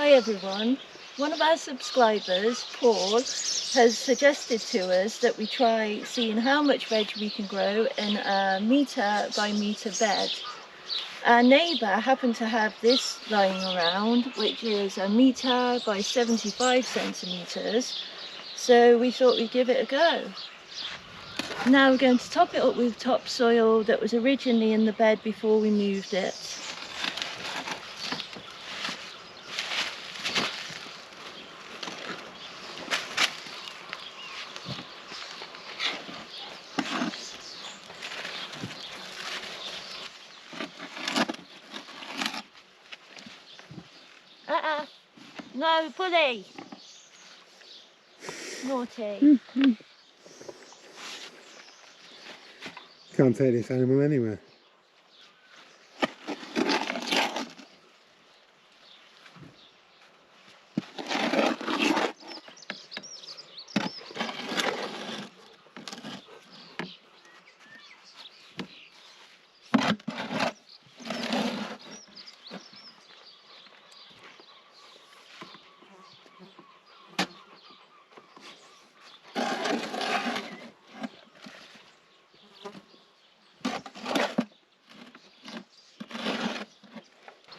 Hi everyone. One of our subscribers, Paul, has suggested to us that we try seeing how much veg we can grow in a metre by metre bed. Our neighbour happened to have this lying around, which is a metre by 75 centimetres, so we thought we'd give it a go. Now we're going to top it up with topsoil that was originally in the bed before we moved it. No, Bully! Naughty. Can't take this animal anywhere.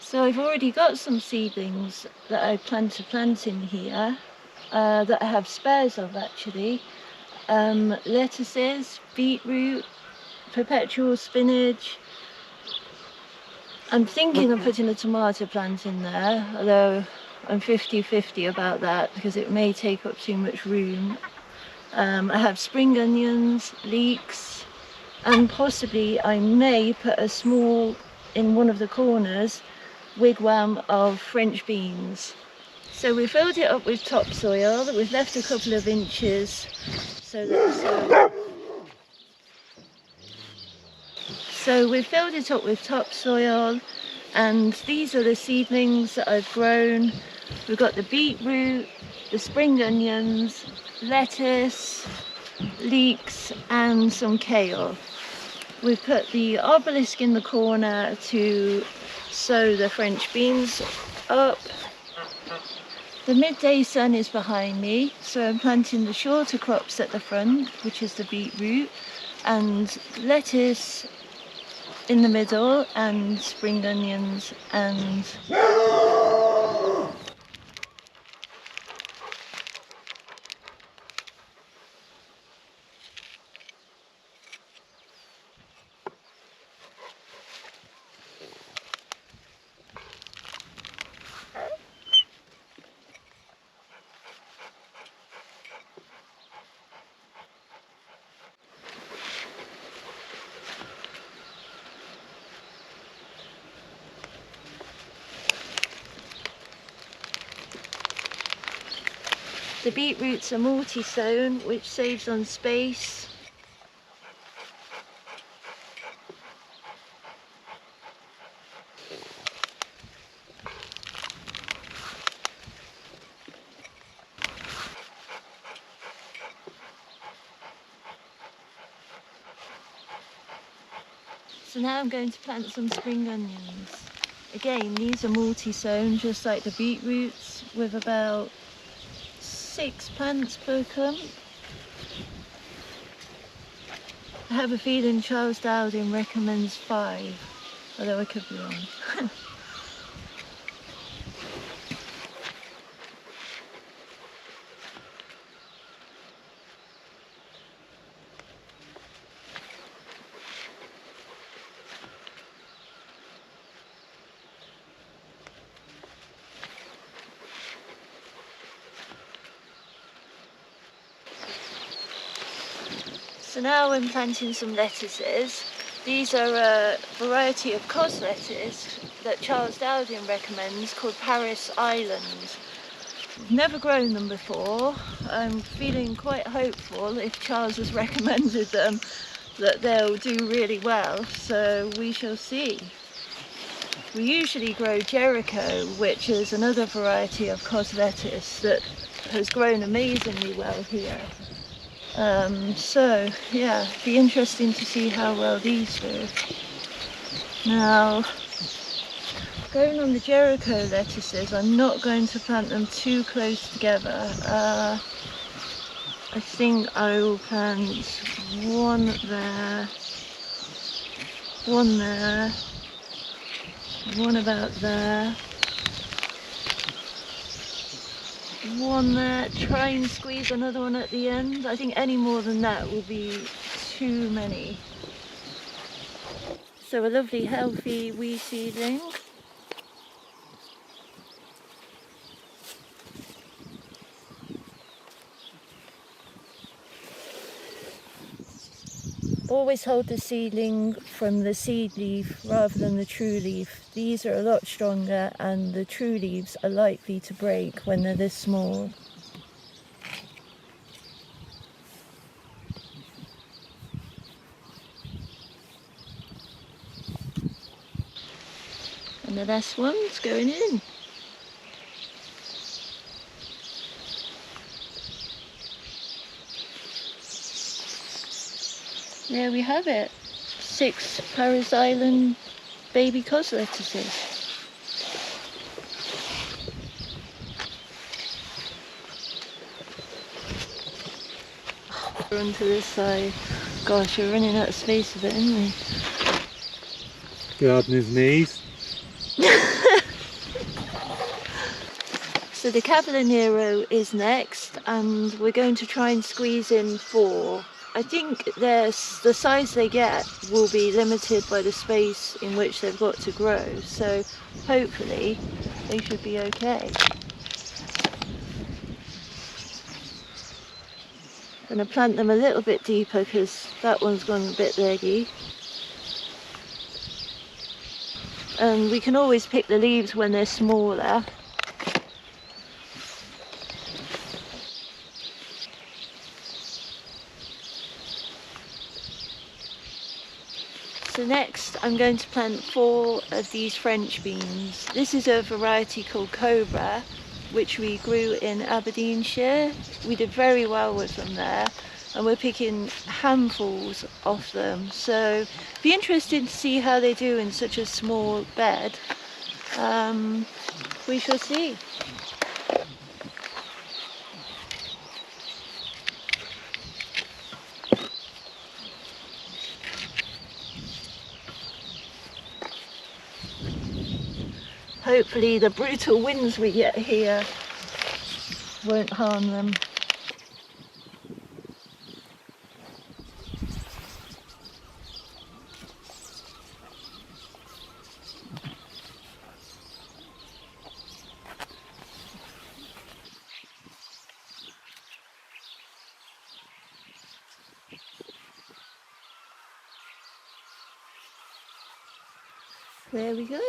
So I've already got some seedlings that I plan to plant in here, that I have spares of actually. Lettuces, beetroot, perpetual spinach. I'm thinking of putting a tomato plant in there, although I'm 50-50 about that because it may take up too much room. I have spring onions, leeks, and possibly I may put a small, in one of the corners, wigwam of French beans. So we filled it up with topsoil. We've left a couple of inches so that so we filled it up with topsoil, and these are the seedlings that I've grown. We've got the beetroot, the spring onions, lettuce, leeks, and some kale. We've put the obelisk in the corner to sow the French beans up. The midday sun is behind me, so I'm planting the shorter crops at the front, which is the beetroot, and lettuce in the middle, and spring onions and the beetroots are multi-sown, which saves on space. So now I'm going to plant some spring onions. Again, these are multi-sown, just like the beetroots, with about 6 plants per clump. I have a feeling Charles Dowding recommends 5, although I could be wrong. So now I'm planting some lettuces. These are a variety of cos lettuce that Charles Dowding recommends, called Paris Island. I've never grown them before. I'm feeling quite hopeful, if Charles has recommended them, that they'll do really well, so we shall see. We usually grow Jericho, which is another variety of cos lettuce that has grown amazingly well here. So yeah, it'd be interesting to see how well these do. Now, Going on the Jericho lettuces, I'm not going to plant them too close together. I think I will plant one there, one there, one about there, one there, try and squeeze another one at the end. I think any more than that will be too many. So a lovely healthy wee seedling. Always hold the seedling from the seed leaf rather than the true leaf. These are a lot stronger and the true leaves are likely to break when they're this small. And the last one's going in. There we have it. 6 Paris Island baby cos lettuces. Run to this side. Gosh, we're running out of space with it, aren't we? Gardener's knees. So the Cavalier Nero is next, and we're going to try and squeeze in 4. I think the size they get will be limited by the space in which they've got to grow, so hopefully they should be okay. I'm going to plant them a little bit deeper because that one's gone a bit leggy. And we can always pick the leaves when they're smaller. So next I'm going to plant 4 of these French beans. This is a variety called Cobra, which we grew in Aberdeenshire. We did very well with them there, and we're picking handfuls off them. So be interested to see how they do in such a small bed. We shall see. Hopefully the brutal winds we get here won't harm them. There we go.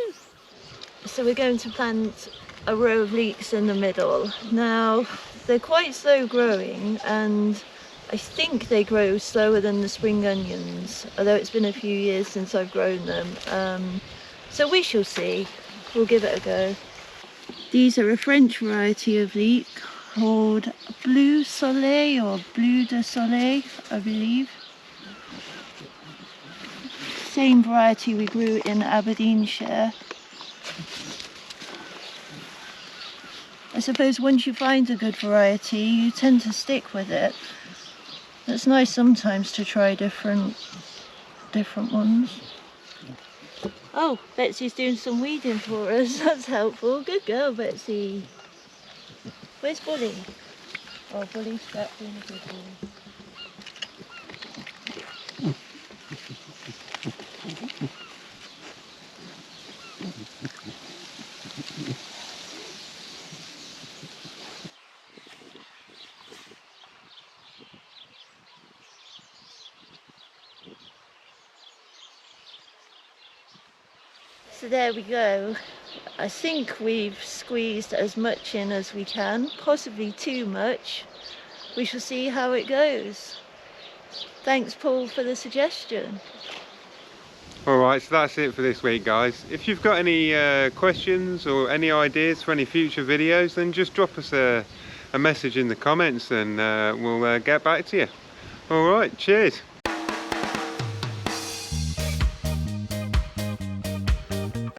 So we're going to plant a row of leeks in the middle. Now they're quite slow growing, and I think they grow slower than the spring onions, although it's been a few years since I've grown them. So we shall see. We'll give it a go. These are a French variety of leek called Bleu Soleil or Bleu de Soleil, I believe. Same variety we grew in Aberdeenshire. I suppose once you find a good variety, you tend to stick with it. It's nice sometimes to try different ones. Oh, Betsy's doing some weeding for us. That's helpful. Good girl, Betsy. Where's Bully? Oh, Bully's back doing a good boy. So there we go. I think we've squeezed as much in as we can, possibly too much. We shall see how it goes. Thanks, Paul, for the suggestion. Alright, so that's it for this week, guys. If you've got any questions or any ideas for any future videos, then just drop us a message in the comments and we'll get back to you. Alright, cheers.